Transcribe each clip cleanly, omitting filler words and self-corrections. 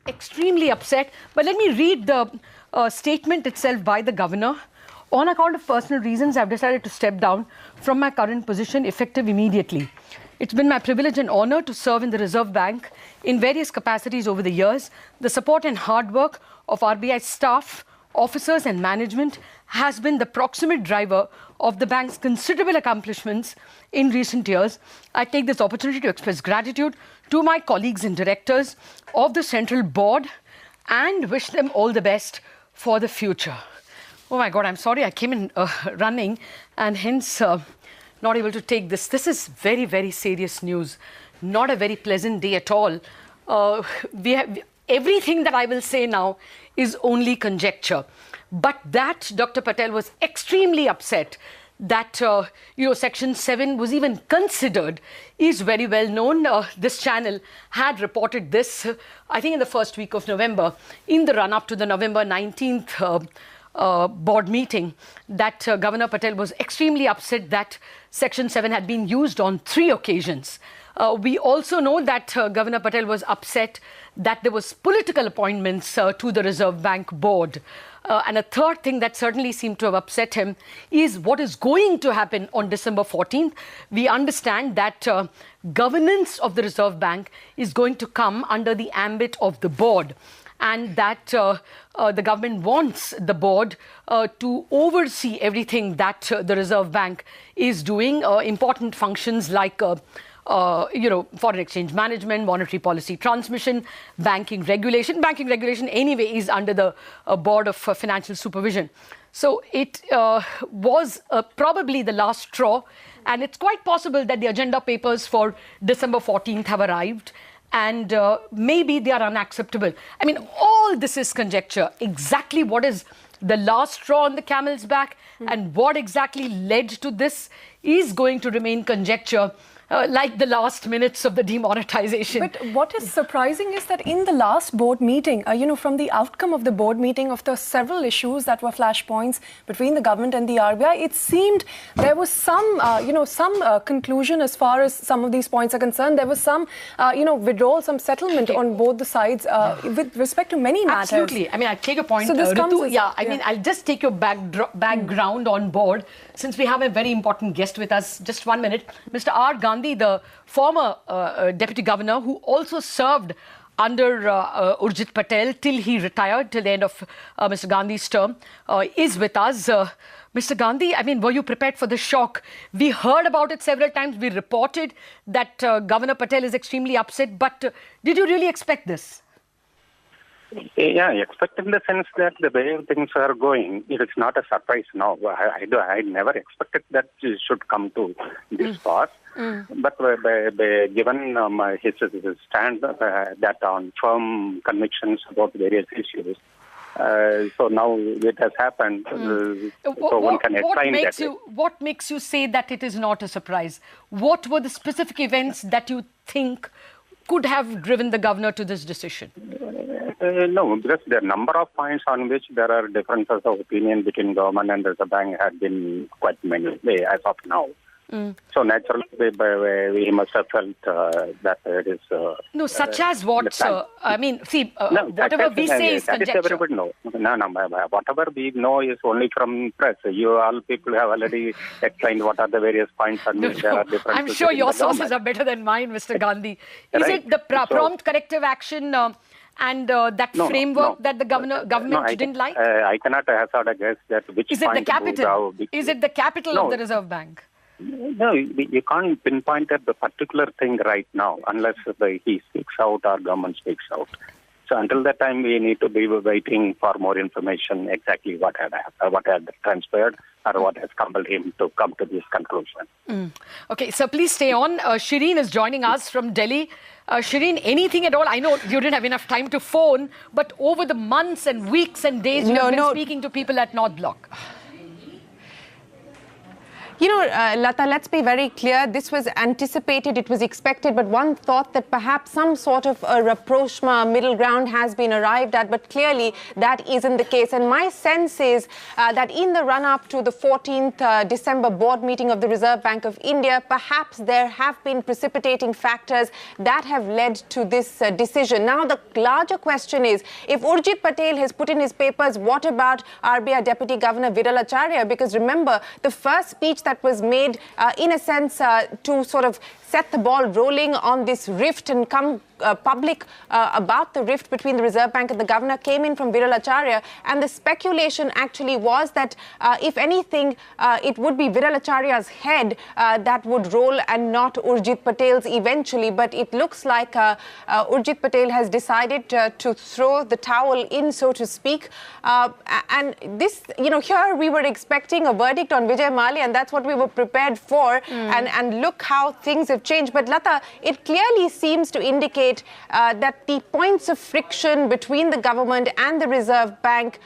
Extremely upset. But let me read the statement itself by the governor. On account of personal reasons, I've decided to step down from my current position effective immediately. It's been my privilege and honor to serve in the Reserve Bank in various capacities over the years. The support and hard work of RBI staff, officers and management has been the proximate driver of the bank's considerable accomplishments in recent years. I take this opportunity to express gratitude to my colleagues and directors of the Central Board and wish them all the best for the future. Oh my God, I'm sorry I came in running and hence not able to take this. This is very, very serious news. Not a very pleasant day at all. Everything that I will say now is only conjecture. But that Dr. Patel was extremely upset that, Section 7 was even considered is very well known. This channel had reported this, I think in the first week of November, in the run-up to the November 19th board meeting, that Governor Patel was extremely upset that Section 7 had been used on 3 occasions. We also know that Governor Patel was upset that there was political appointments to the Reserve Bank board. And a third thing that certainly seemed to have upset him is what is going to happen on December 14th. We understand that governance of the Reserve Bank is going to come under the ambit of the board, and that the government wants the board to oversee everything that the Reserve Bank is doing, important functions like foreign exchange management, monetary policy transmission, banking regulation. Banking regulation anyway is under the Board of Financial Supervision. So it was probably the last straw, and it's quite possible that the agenda papers for December 14th have arrived, and maybe they are unacceptable. I mean, all this is conjecture. Exactly what is the last straw on the camel's back and what exactly led to this is going to remain conjecture. Like the last minutes of the demonetization. But what is surprising is that in the last board meeting, from the outcome of the board meeting of the several issues that were flashpoints between the government and the RBI, it seemed there was some, conclusion as far as some of these points are concerned. There was some, withdrawal, some settlement on both the sides with respect to many matters. Absolutely. I mean, I'll take a point. So this I'll just take your background on board since we have a very important guest with us. Just 1 minute. Mr. R. Gandhi, the former Deputy Governor who also served under Urjit Patel till he retired, till the end of Mr. Gandhi's term, is with us. Mr. Gandhi, I mean, were you prepared for the shock? We heard about it several times. We reported that Governor Patel is extremely upset. But did you really expect this? Yeah, expect in the sense that the way things are going, it is not a surprise now. I never expected that it should come to this pass. But given his stand that on firm convictions about various issues, so now it has happened. So one can explain that. What makes you say that it is not a surprise? What were the specific events that you think could have driven the governor to this decision? No, because there are a number of points on which there are differences of opinion between government and the bank had been quite many as of now. So naturally, we must have felt that it is... no, such as what, sir? I mean, see, whatever we say is conjecture. Everybody know. No, whatever we know is only from press. You all people have already explained what are the various points on which there are differences. I'm sure your sources are better than mine, Mr. Gandhi. Is it the prompt corrective action and that framework that the government didn't like? I cannot hazard a guess that which is it the capital? Is it the capital of the Reserve Bank? No, you can't pinpoint at the particular thing right now unless he speaks out or government speaks out. So until that time, we need to be waiting for more information exactly what had transpired or what has compelled him to come to this conclusion. Okay, so please stay on. Shireen is joining us from Delhi. Shireen, anything at all? I know you didn't have enough time to phone, but over the months and weeks and days, you have been speaking to people at North Block. Lata, let's be very clear. This was anticipated, it was expected, but one thought that perhaps some sort of a rapprochement, middle ground has been arrived at, but clearly that isn't the case. And my sense is that in the run-up to the 14th December board meeting of the Reserve Bank of India, perhaps there have been precipitating factors that have led to this decision. Now, the larger question is, if Urjit Patel has put in his papers, what about RBI Deputy Governor Viral Acharya? Because remember, the first speech that was made, in a sense, to sort of set the ball rolling on this rift and come public about the rift between the Reserve Bank and the governor came in from Viral Acharya. And the speculation actually was that, if anything, it would be Viral Acharya's head that would roll and not Urjit Patel's eventually. But it looks like Urjit Patel has decided to throw the towel in, so to speak. And this, here we were expecting a verdict on Vijay Mallya, and that's what we were prepared for. And look how things have changed. But Lata, it clearly seems to indicate that the points of friction between the government and the Reserve Bank,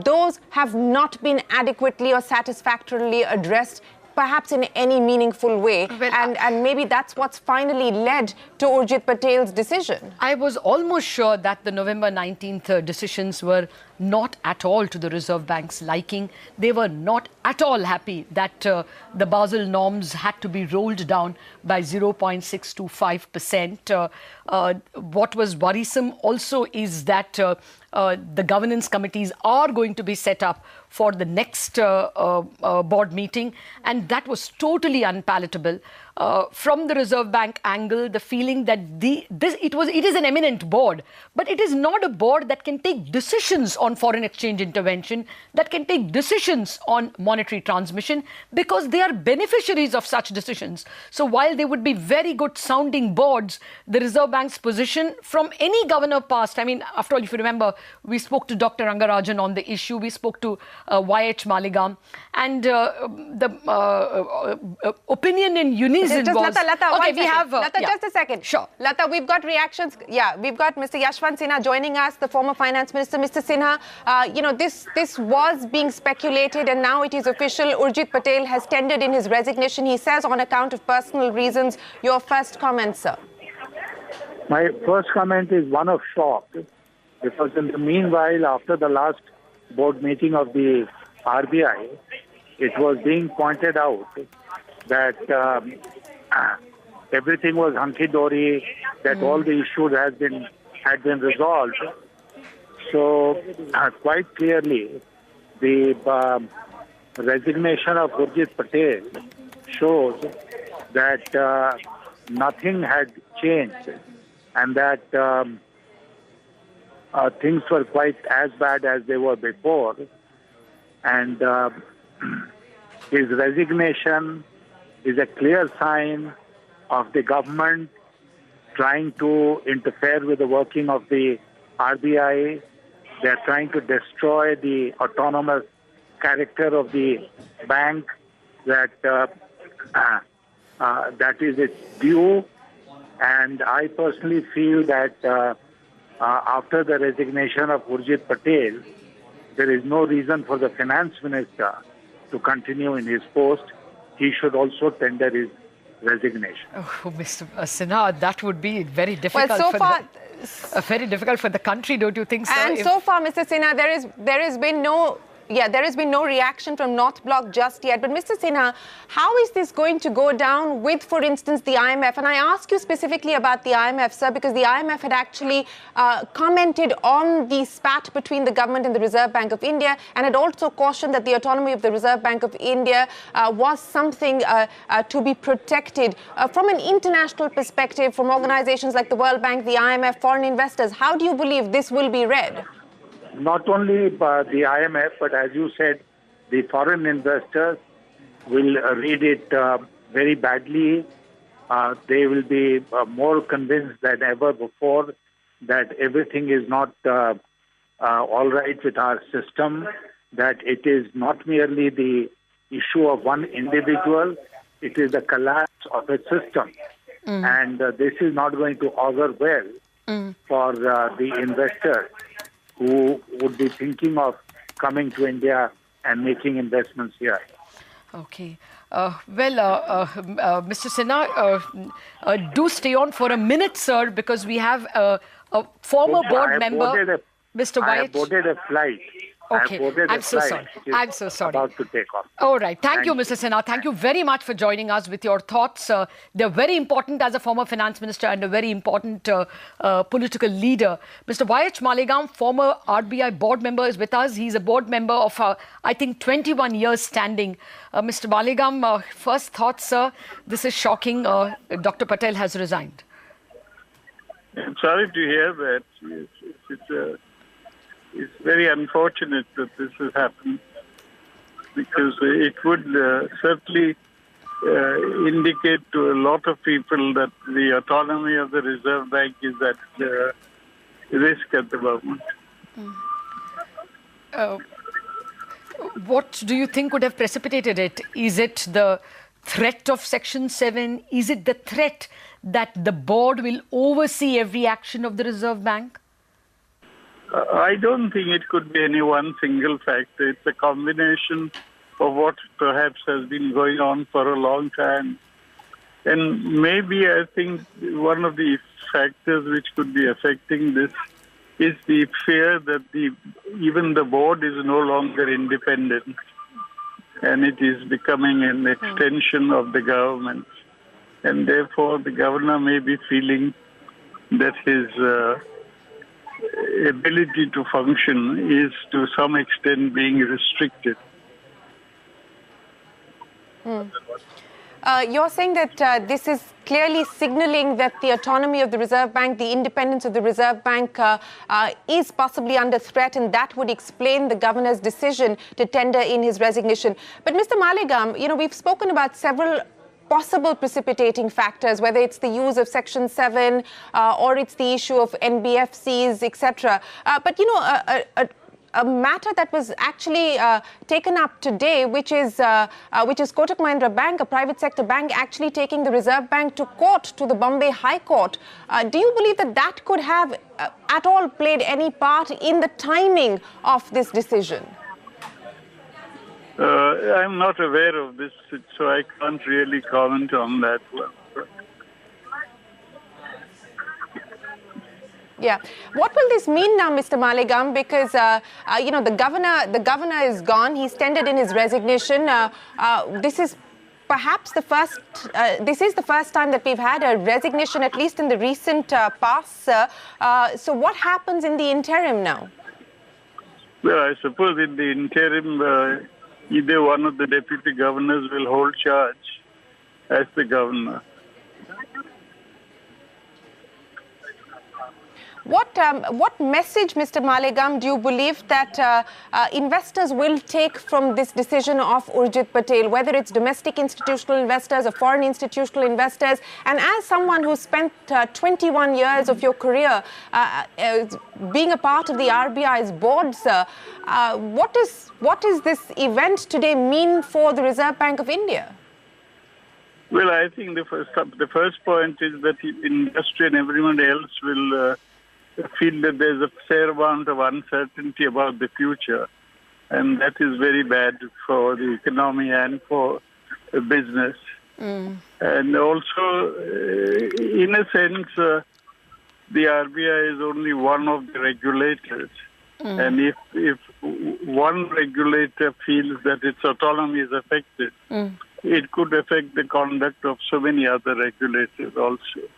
those have not been adequately or satisfactorily addressed, perhaps in any meaningful way. Well, and maybe that's what's finally led to Urjit Patel's decision. I was almost sure that the November 19th decisions were not at all to the Reserve Bank's liking. They were not at all happy that the Basel norms had to be rolled down by 0.625%. What was worrisome also is that the governance committees are going to be set up for the next board meeting, and that was totally unpalatable. From the Reserve Bank angle, the feeling that it is an eminent board, but it is not a board that can take decisions on foreign exchange intervention, that can take decisions on monetary transmission, because they are beneficiaries of such decisions. So while they would be very good sounding boards, the Reserve Bank's position from any governor past, I mean, after all, if you remember, we spoke to Dr. Rangarajan on the issue, we spoke to Y.H. Maligam, and the opinion in unison was... Lata, okay, we have... Lata, just a second. Sure. Lata, we've got reactions. Yeah, we've got Mr. Yashwant Sinha joining us, the former finance minister. Mr. Sinha, this was being speculated and now it is official. Urjit Patel has tendered in his resignation. He says on account of personal reasons. Your first comment, sir. My first comment is one of shock, because in the meanwhile, after the last board meeting of the RBI, it was being pointed out that everything was hunky-dory, that all the issues had been resolved. So quite clearly, the resignation of Urjit Patel shows that nothing had changed and that things were quite as bad as they were before. And his resignation is a clear sign of the government trying to interfere with the working of the RBI. They're trying to destroy the autonomous character of the bank, that is its due. And I personally feel that after the resignation of Urjit Patel, there is no reason for the finance minister to continue in his post. He should also tender his resignation. Oh, Mr. Sinha, that would be very difficult. Well, so far, very difficult for the country, don't you think, sir? And so far, Mr. Sinha, there has been no reaction from North Bloc just yet. But Mr. Sinha, how is this going to go down with, for instance, the IMF? And I ask you specifically about the IMF, sir, because the IMF had actually commented on the spat between the government and the Reserve Bank of India, and had also cautioned that the autonomy of the Reserve Bank of India was something to be protected. From an international perspective, from organizations like the World Bank, the IMF, foreign investors, how do you believe this will be read? Not only the IMF, but as you said, the foreign investors will read it very badly. They will be more convinced than ever before that everything is not all right with our system, that it is not merely the issue of one individual, it is the collapse of a system. And this is not going to augur well for the investors who would be thinking of coming to India and making investments here. Okay. Mr. Sinha, do stay on for a minute, sir, because we have a former board member, Mr. Wyatt. I have boarded a flight. Okay, I'm so sorry. I'm so sorry. About to take off. All right. Thank you, Mr. Sinha. Thank you very much for joining us with your thoughts. They're very important as a former finance minister and a very important political leader. Mr. Vijay Mallya, former RBI board member, is with us. He's a board member of, I think, 21 years standing. Mr. Mallya, first thoughts, sir. This is shocking. Dr. Patel has resigned. I'm sorry to hear that. It's very unfortunate that this has happened, because it would certainly indicate to a lot of people that the autonomy of the Reserve Bank is at risk at the moment. What do you think would have precipitated it? Is it the threat of Section 7? Is it the threat that the board will oversee every action of the Reserve Bank? I don't think it could be any one single factor. It's a combination of what perhaps has been going on for a long time. And maybe I think one of the factors which could be affecting this is the fear that even the board is no longer independent, and it is becoming an extension of the government. And therefore the governor may be feeling that his ability to function is to some extent being restricted. You're saying that this is clearly signaling that the autonomy of the Reserve Bank, the independence of the Reserve Bank is possibly under threat, and that would explain the governor's decision to tender in his resignation. But Mr. Mallya, we've spoken about several possible precipitating factors, whether it's the use of Section 7 or it's the issue of NBFCs, etc. But a matter that was actually taken up today, which is Kotak Mahindra Bank, a private sector bank, actually taking the Reserve Bank to court, to the Bombay High Court. Do you believe that that could have at all played any part in the timing of this decision? I'm not aware of this, so I can't really comment on that one. Yeah. What will this mean now, Mr. Mallya? Because the governor is gone. He's tendered in his resignation. This is perhaps the first. This is the first time that we've had a resignation, at least in the recent past. So what happens in the interim now? Well, I suppose in the interim, either one of the deputy governors will hold charge as the governor. What message, Mr. Mallya, do you believe that investors will take from this decision of Urjit Patel, whether it's domestic institutional investors or foreign institutional investors? And as someone who spent 21 years of your career being a part of the RBI's board, sir, what does this event today mean for the Reserve Bank of India? Well, I think the first point is that industry and everyone else will feel that there's a fair amount of uncertainty about the future, and that is very bad for the economy and for business. And also, in a sense, the RBI is only one of the regulators. And if one regulator feels that its autonomy is affected, it could affect the conduct of so many other regulators also.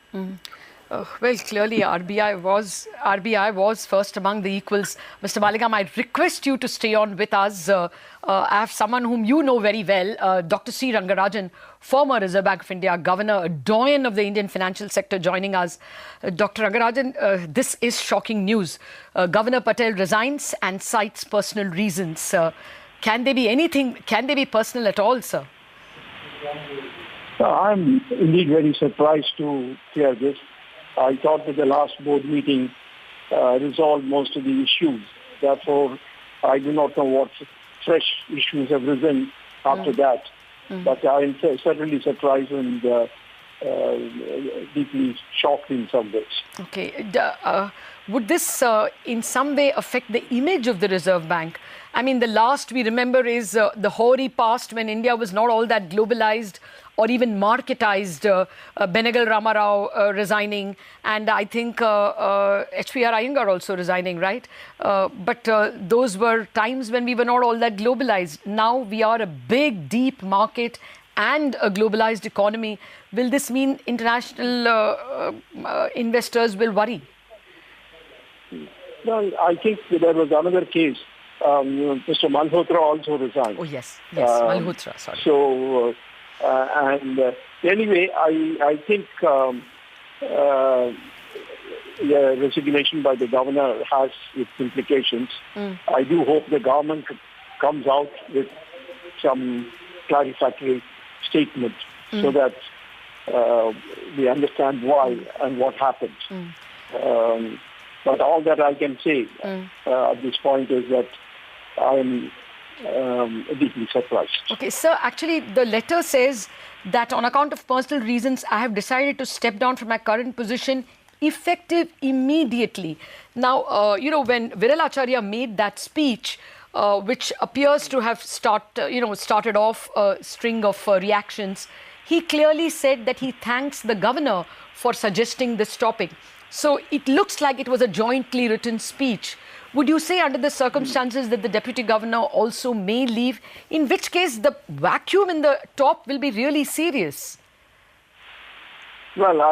Well, clearly RBI was first among the equals. Mr. Mallya, I request you to stay on with us. I have someone whom you know very well, Dr. C. Rangarajan, former Reserve Bank of India governor, a doyen of the Indian financial sector, joining us. Dr. Rangarajan, this is shocking news. Governor Patel resigns and cites personal reasons. Can they be personal at all, sir? I'm indeed very surprised to hear this. I thought that the last board meeting resolved most of the issues. Therefore, I do not know what fresh issues have risen after that. But I'm certainly surprised and deeply shocked in some ways. Okay. Would this in some way affect the image of the Reserve Bank? I mean, the last we remember is the hoary past when India was not all that globalized or even marketized, Benegal Ramarao resigning, and I think H.P.R. Iyengar also resigning, right? But those were times when we were not all that globalized. Now we are a big, deep market and a globalized economy. Will this mean international investors will worry? Well, I think there was another case. Mr. Malhotra also resigned. Oh, yes. Yes, Malhotra, sorry. So, anyway, I think the resignation by the governor has its implications. I do hope the government comes out with some clarifactory statement so that we understand why and what happened. But all that I can say at this point is that I am deeply surprised. Okay, sir, actually the letter says that on account of personal reasons, I have decided to step down from my current position effective immediately. Now, when Viral Acharya made that speech, which appears to have started off a string of reactions, he clearly said that he thanks the governor for suggesting this topic. So it looks like it was a jointly written speech. Would you say under the circumstances that the deputy governor also may leave, in which case the vacuum in the top will be really serious? Well,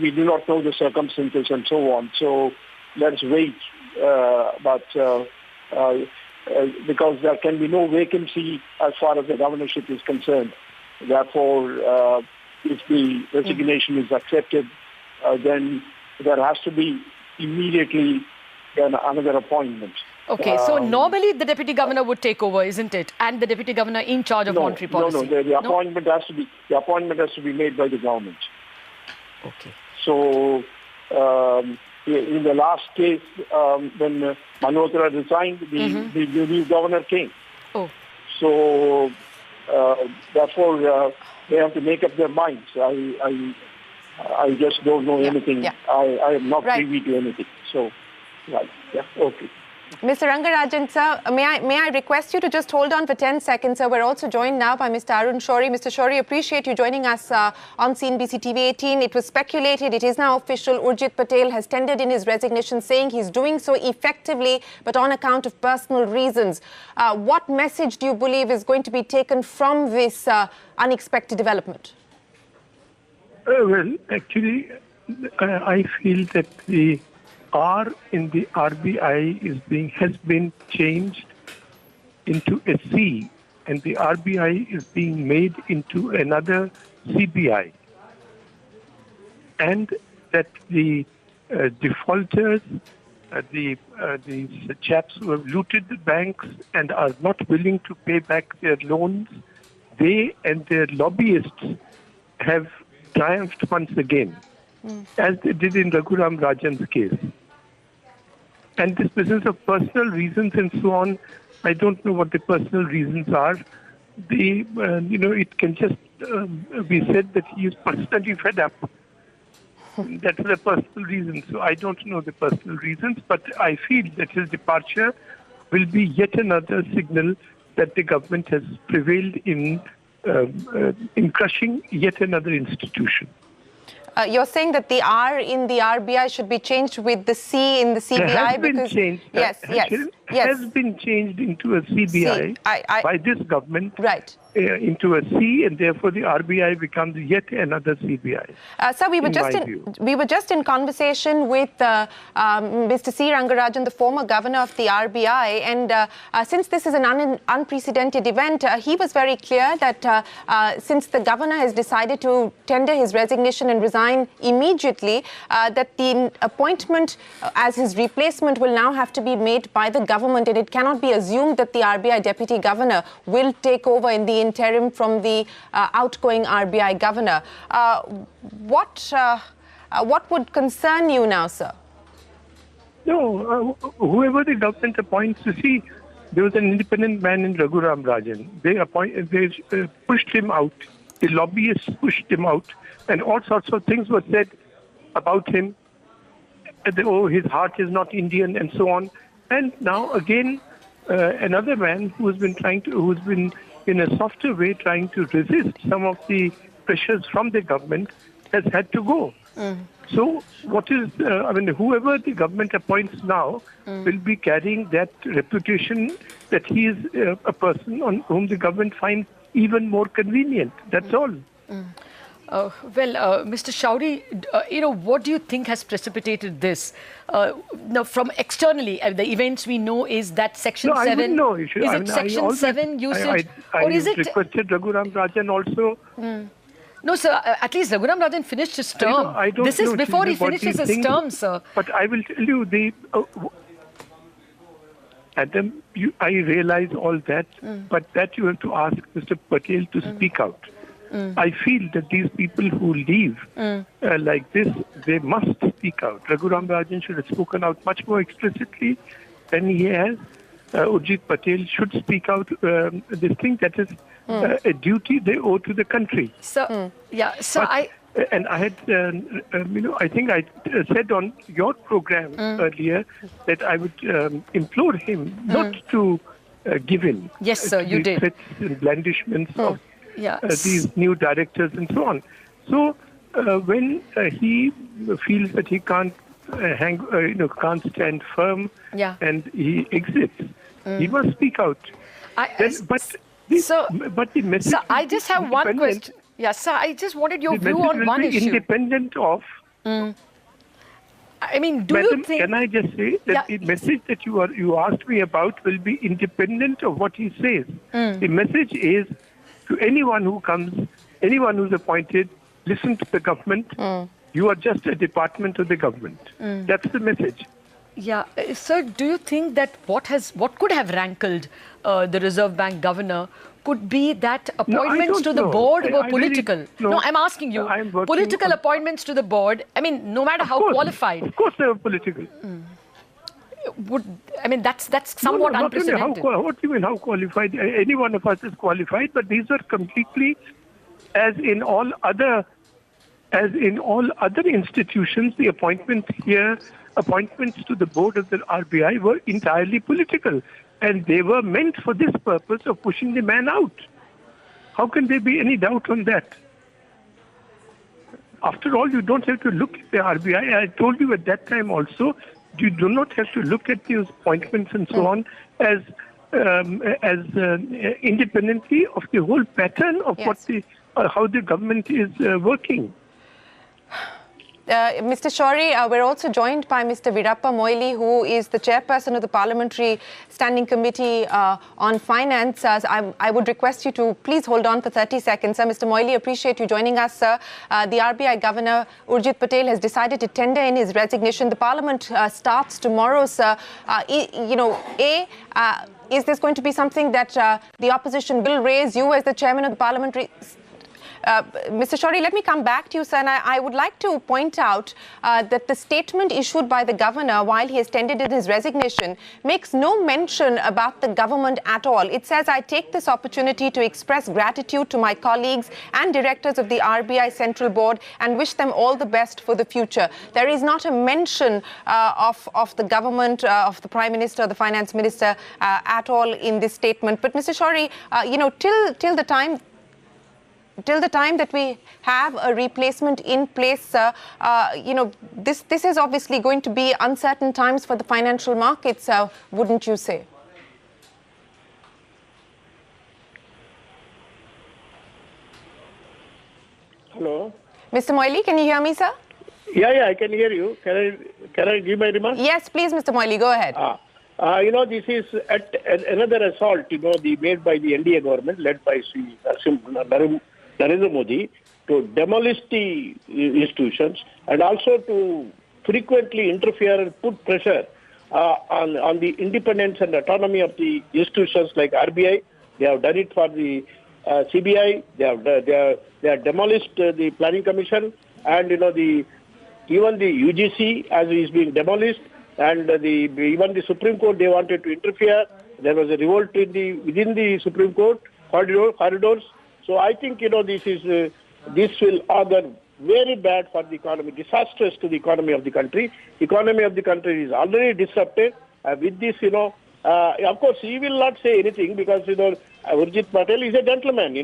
we do not know the circumstances and so on, so let's wait. Because there can be no vacancy as far as the governorship is concerned. Therefore, if the resignation is accepted, then there has to be immediately another appointment. Okay, so normally the deputy governor would take over, isn't it? And the deputy governor in charge of monetary policy. No, the appointment has to be made by the government. Okay. So in the last case, when Malhotra resigned, the new governor came. Oh. So therefore, they have to make up their minds. I just don't know anything. Yeah. I am not privy to anything. So, okay. Mr. Rangarajan, sir, may I request you to just hold on for 10 seconds, sir. We're also joined now by Mr. Arun Shourie. Mr. Shourie, appreciate you joining us on CNBC TV 18. It was speculated, it is now official, Urjit Patel has tendered in his resignation saying he's doing so effectively, but on account of personal reasons. What message do you believe is going to be taken from this unexpected development? Well, actually, I feel that the R in the RBI has been changed into a C, and the RBI is being made into another CBI, and that the defaulters, the chaps who have looted the banks and are not willing to pay back their loans, they and their lobbyists have triumphed once again, as they did in Raghuram Rajan's case. And this business of personal reasons and so on, I don't know what the personal reasons are. It can just be said that he is personally fed up. That's the personal reason. So I don't know the personal reasons, but I feel that his departure will be yet another signal that the government has prevailed in crushing yet another institution. You're saying that the R in the RBI should be changed with the C in the CBI? It has been changed. Yes. Has been changed into a CBI by this government. Right. Into a C, and therefore the RBI becomes yet another CBI. Sir, we were just in conversation with Mr. C. Rangarajan, the former governor of the RBI, and since this is an unprecedented event, he was very clear that since the governor has decided to tender his resignation and resign immediately, that the appointment as his replacement will now have to be made by the government, and it cannot be assumed that the RBI deputy governor will take over in the interim from the outgoing RBI governor. What would concern you now, sir? No, whoever the government appoints, you see, there was an independent man in Raghuram Rajan. They pushed him out the lobbyists pushed him out, and all sorts of things were said about him. Oh, his heart is not Indian, and so on. And now again, another man who's been in a softer way trying to resist some of the pressures from the government has had to go. So whoever the government appoints now will be carrying that reputation that he is a person on whom the government finds even more convenient. That's all. Mr. Shourie, what do you think has precipitated this? Now, from externally, the events we know is that Section 7. I wouldn't know. Is it Section 7 usage? Or is it requested Raghuram Rajan also. No, sir. At least Raghuram Rajan finished his term. I don't this is know, before he finishes his term, sir. But I will tell you, Adam, I realize all that, but that you have to ask Mr. Patel to speak out. I feel that these people who leave like this, they must speak out. Raghuram Rajan should have spoken out much more explicitly than he has. Urjit Patel should speak out this thing that is a duty they owe to the country. So, And I had, I think I said on your program earlier that I would implore him not to give in. Yes, sir, you did. Threats and blandishments of these new directors and so on. So when he feels that he can't can't stand firm and he exits, he must speak out. But the message. Sir, I just have one question. Yes, sir. I just wanted your view on one issue. Independent of. I mean, Madam, you think? Can I just say that the message that you asked me about will be independent of what he says. The message is to anyone who comes, anyone who's appointed, listen to the government. You are just a department of the government. That's the message. Yeah, sir. Do you think that what could have rankled the Reserve Bank governor could be that appointments to the board were political? No, I'm asking you. Political appointments to the board. I mean, no matter how qualified. Of course, they were political. That's somewhat unprecedented. What do you mean, how qualified? Any one of us is qualified, but these are completely, as in all other institutions, the appointments to the board of the RBI were entirely political. And they were meant for this purpose of pushing the man out. How can there be any doubt on that? After all, you don't have to look at the RBI. I told you at that time also, you do not have to look at these appointments and so on as independently of the whole pattern of how the government is working. Mr. Shourie, we're also joined by Mr. Veerappa Moily, who is the chairperson of the Parliamentary Standing Committee on Finance. I would request you to please hold on for 30 seconds. Mr. Moily, appreciate you joining us, sir. The RBI Governor, Urjit Patel, has decided to tender in his resignation. The Parliament starts tomorrow, sir. Is this going to be something that the opposition will raise? You as the chairman of the Parliamentary... Mr. Shourie, let me come back to you, sir. And I would like to point out that the statement issued by the governor while he has tendered in his resignation makes no mention about the government at all. It says, I take this opportunity to express gratitude to my colleagues and directors of the RBI Central Board and wish them all the best for the future. There is not a mention of the government, of the Prime Minister, the Finance Minister at all in this statement. But Mr. Shourie, till the time that we have a replacement in place, this is obviously going to be uncertain times for the financial markets, wouldn't you say? Hello? Mr. Moily, can you hear me, sir? Yeah, I can hear you. Can I give my remarks? Yes, please, Mr. Moily, go ahead. This is another assault, made by the NDA government, led by Sri Narendra Modi, to demolish the institutions and also to frequently interfere and put pressure on the independence and autonomy of the institutions like RBI. They have done it for the CBI. They have demolished the Planning Commission, and even the UGC as is being demolished, and even the Supreme Court, they wanted to interfere. There was a revolt within the Supreme Court corridors. So I think, this will augur very bad for the economy, disastrous to the economy of the country. Economy of the country is already disrupted. With this, of course, he will not say anything because, Urjit Patel is a gentleman.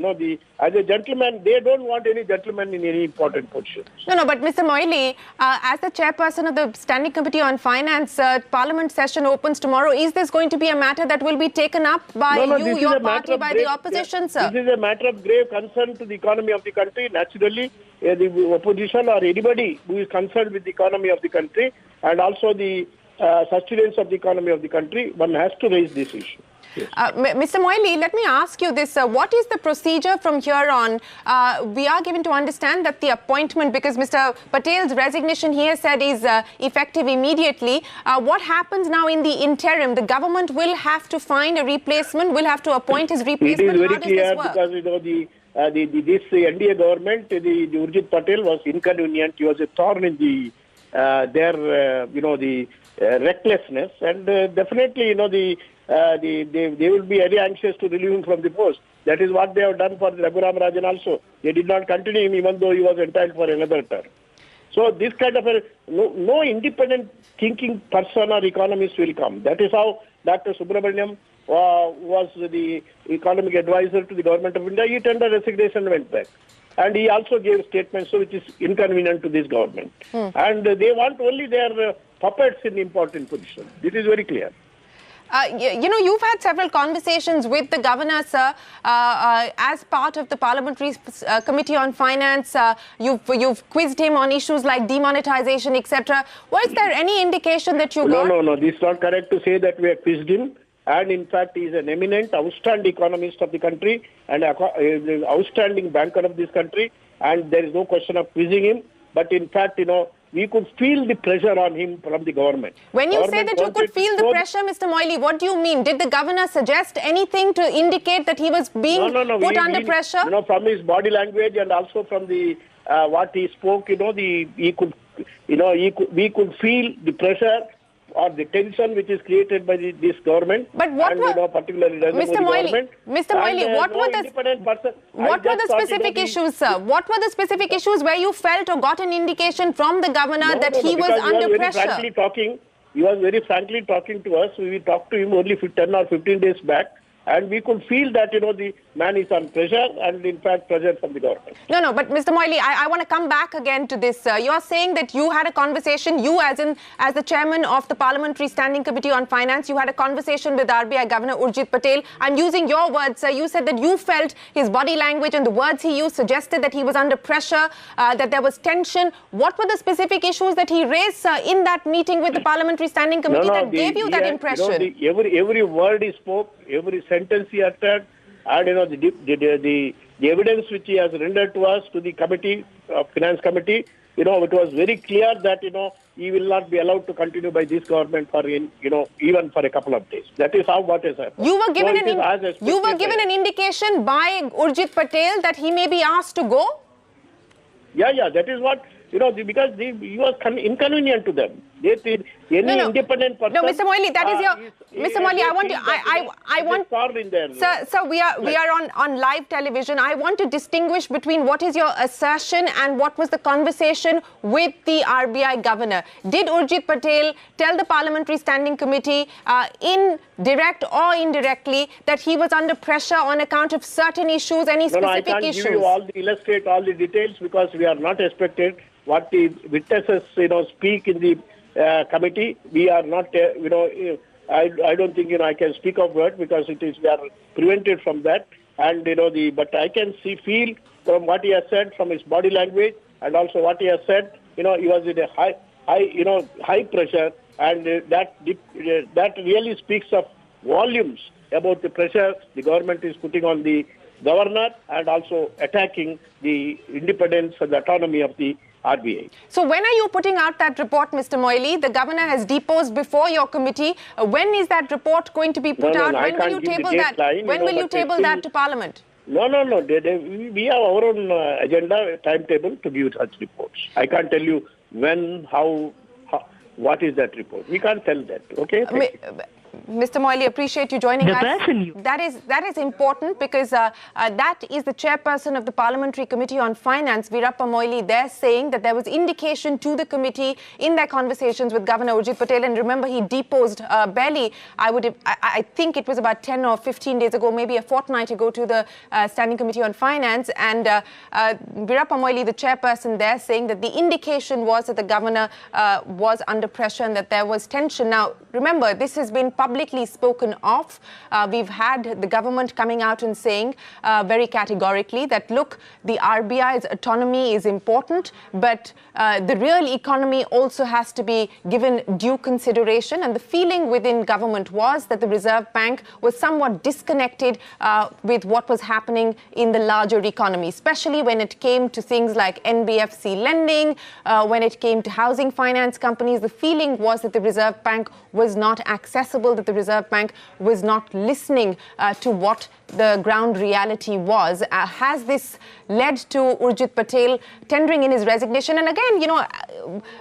As a gentleman, they don't want any gentleman in any important position. No, but Mr. Moily, as the chairperson of the Standing Committee on Finance, Parliament session opens tomorrow. Is this going to be a matter that will be taken up by your party, by the opposition, sir? This is a matter of grave concern to the economy of the country. Naturally, the opposition or anybody who is concerned with the economy of the country and also the sustenance of the economy of the country, one has to raise this issue. Yes. Mr. Moily, let me ask you this. What is the procedure from here on? We are given to understand that the appointment, because Mr. Patel's resignation, he has said, is effective immediately. What happens now in the interim? The government will have to find a replacement, will have to appoint his replacement. It is very clear because, this NDA government, the Urjit Patel was inconvenient. He was a thorn in the recklessness, and definitely, they will be very anxious to relieve him from the post. That is what they have done for Raghuram Rajan also. They did not continue him even though he was entitled for another term. So this kind of no independent thinking person or economist will come. That is how Dr. Subramaniam was the economic advisor to the government of India. He tendered resignation and went back. And he also gave statements which is inconvenient to this government. And they want only their puppets in important positions. This is very clear. You've had several conversations with the governor, sir, as part of the Parliamentary Committee on Finance. You've quizzed him on issues like demonetization, etc. Was there any indication that you got? No. This is not correct to say that we have quizzed him. And in fact, he is an eminent, outstanding economist of the country and an outstanding banker of this country. And there is no question of quizzing him. But in fact, we could feel the pressure on him from the government. When you say that you could feel the pressure, Mr. Moily, what do you mean? Did the governor suggest anything to indicate that he was being put under pressure? From his body language and also from the what he spoke, we could feel the pressure or the tension which is created by this government. But what and, particularly Mr. Moily, what were the specific issues, sir? What were the specific issues where you felt or got an indication from the governor that he was under pressure? He was very frankly talking to us. We talked to him only 10 or 15 days back. And we could feel that, the man is on pressure and, in fact, pressure from the government. No, but Mr. Moily, I want to come back again to this. You are saying that you had a conversation, as the chairman of the Parliamentary Standing Committee on Finance, you had a conversation with RBI Governor Urjit Patel. I'm using your words, sir. You said that you felt his body language and the words he used suggested that he was under pressure, that there was tension. What were the specific issues that he raised, sir, in that meeting with the Parliamentary Standing Committee that gave you that impression? Every word he spoke, every sentence he uttered, and the evidence which he has rendered to us, to the committee, finance committee, it was very clear that he will not be allowed to continue by this government for even for a couple of days. That is how what has happened. You were given an indication by Urjit Patel that he may be asked to go. Yeah, that is what. Because he was inconvenient to them. Independent person. No, Mr. Moily, that is your. Mr. Moily, I want. Sir, we are on live television. I want to distinguish between what is your assertion and what was the conversation with the RBI governor. Did Urjit Patel tell the Parliamentary Standing Committee, in direct or indirectly, that he was under pressure on account of certain issues, any specific issues? No, I can't give you illustrate all the details because we are not expected. What the witnesses, speak in the committee, we are not, I don't think, I can speak of word because we are prevented from that. And, but I can feel from what he has said, from his body language and also what he has said, he was in a high pressure, and that really speaks of volumes about the pressure the government is putting on the governor and also attacking the independence and the autonomy of the RBI. So when are you putting out that report, Mr. Moily? The governor has deposed before your committee. When is that report going to be put out? When will you table that? When will you table that to Parliament? No. We have our own agenda timetable to give such reports. I can't tell you when, how, what is that report. We can't tell that. Okay? Mr. Mallya, appreciate you joining us. That is important because that is the chairperson of the Parliamentary Committee on Finance, Veerappa Moily, there saying that there was indication to the committee in their conversations with Governor Urjit Patel. And remember, he deposed barely, I think it was about 10 or 15 days ago, maybe a fortnight ago, to the Standing Committee on Finance. And Veerappa Moily, the chairperson there, saying that the indication was that the governor was under pressure and that there was tension. Now, remember, this has been publicly spoken of. We've had the government coming out and saying very categorically that, look, the RBI's autonomy is important, but the real economy also has to be given due consideration. And the feeling within government was that the Reserve Bank was somewhat disconnected with what was happening in the larger economy, especially when it came to things like NBFC lending, when it came to housing finance companies. The feeling was that the Reserve Bank was not accessible, that the Reserve Bank was not listening to what the ground reality was. Has this led to Urjit Patel tendering in his resignation? And again, you know,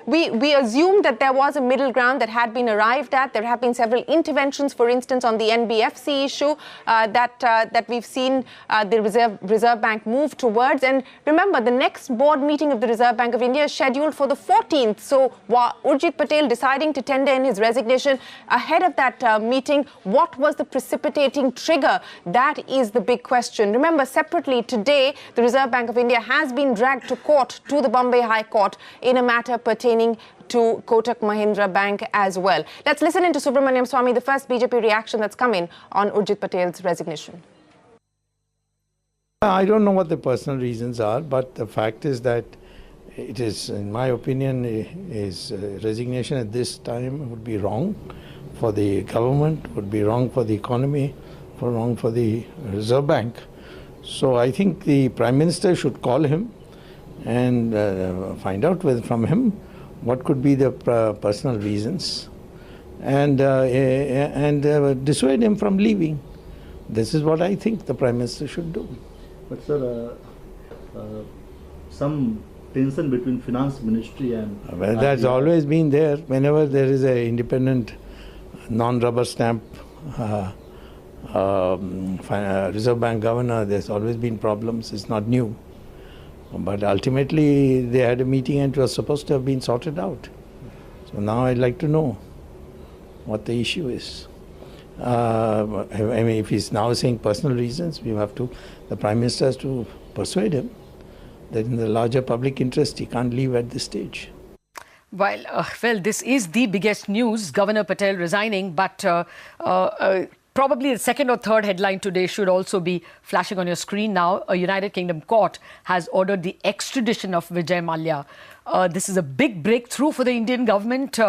we assumed that there was a middle ground that had been arrived at. There have been several interventions, for instance, on the NBFC issue that we've seen the Reserve Bank move towards. And remember, the next board meeting of the Reserve Bank of India is scheduled for the 14th. So Urjit Patel deciding to tender in his resignation ahead of that meeting, what was the precipitating trigger? That is the big question. Remember, separately today, the Reserve Bank of India has been dragged to court, to the Bombay High Court, in a matter pertaining to Kotak Mahindra Bank as well. Let's listen into Subramaniam Swamy, the first BJP reaction that's come in on Urjit Patel's resignation. I don't know what the personal reasons are, but the fact is that it is, in my opinion, his resignation at this time would be wrong for the government, would be wrong for the economy, wrong for the Reserve Bank. So I think the Prime Minister should call him and find out from him what could be the personal reasons and dissuade him from leaving. This is what I think the Prime Minister should do. But sir, some tension between Finance Ministry and... Well, that's always been there. Whenever there is an independent, non-rubber stamp Reserve Bank governor, there's always been problems. It's not new. But ultimately, they had a meeting and it was supposed to have been sorted out. So now I'd like to know what the issue is. I mean, if he's now saying personal reasons, we have to, the Prime Minister has to persuade him that in the larger public interest, he can't leave at this stage. Well, this is the biggest news, Governor Patel resigning, but probably the second or third headline today should also be flashing on your screen now. A United Kingdom court has ordered the extradition of Vijay Mallya. This is a big breakthrough for the Indian government.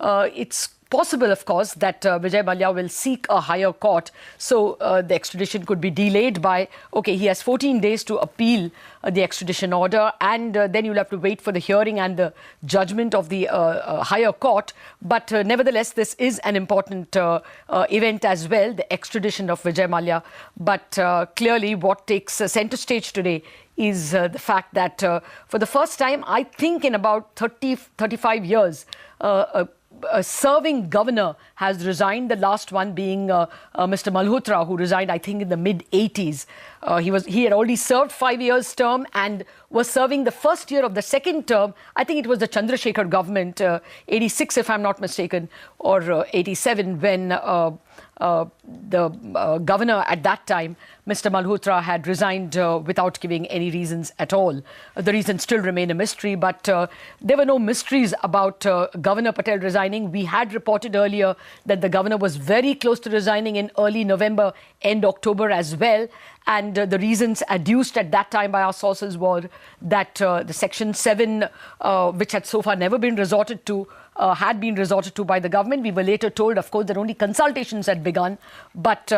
It's possible, of course, that Vijay Mallya will seek a higher court. So the extradition could be delayed by, he has 14 days to appeal the extradition order, and then you'll have to wait for the hearing and the judgment of the higher court. But nevertheless, this is an important event as well, the extradition of Vijay Mallya. But clearly what takes center stage today is the fact that for the first time, I think in about 35 years, a serving governor has resigned, the last one being Mr. Malhotra, who resigned, I think, in the mid-80s. He had already served 5 years term and was serving the first year of the second term. I think it was the Chandrasekhar government, 86 if I'm not mistaken, or 87, when the governor at that time, Mr. Malhotra, had resigned without giving any reasons at all. The reasons still remain a mystery, but there were no mysteries about Governor Patel resigning. We had reported earlier that the governor was very close to resigning in early November, end October as well. And the reasons adduced at that time by our sources were that the Section 7, which had so far never been resorted to, had been resorted to by the government. We were later told, of course, that only consultations had begun. But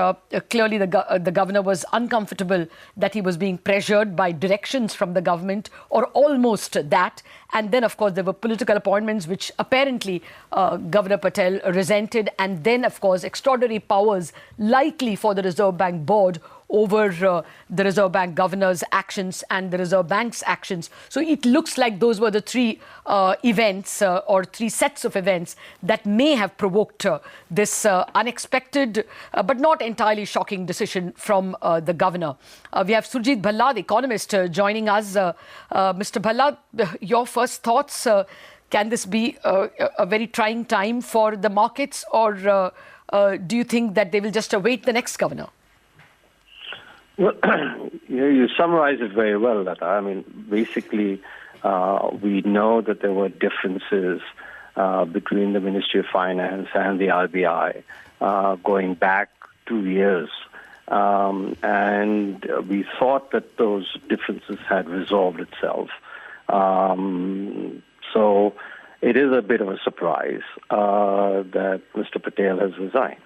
clearly the governor was uncomfortable that he was being pressured by directions from the government, or almost that. And then, of course, there were political appointments which apparently Governor Patel resented. And then, of course, extraordinary powers likely for the Reserve Bank board over the Reserve Bank governor's actions and the Reserve Bank's actions. So it looks like those were the three events or three sets of events that may have provoked this unexpected but not entirely shocking decision from the governor. We have Urjit Patel, the economist, joining us. Mr. Patel, your first thoughts? Can this be a very trying time for the markets, or do you think that they will just await the next governor? Well, you summarized it very well, Lata. I mean, basically, we know that there were differences between the Ministry of Finance and the RBI going back 2 years. And we thought that those differences had resolved itself. So it is a bit of a surprise that Mr. Patel has resigned.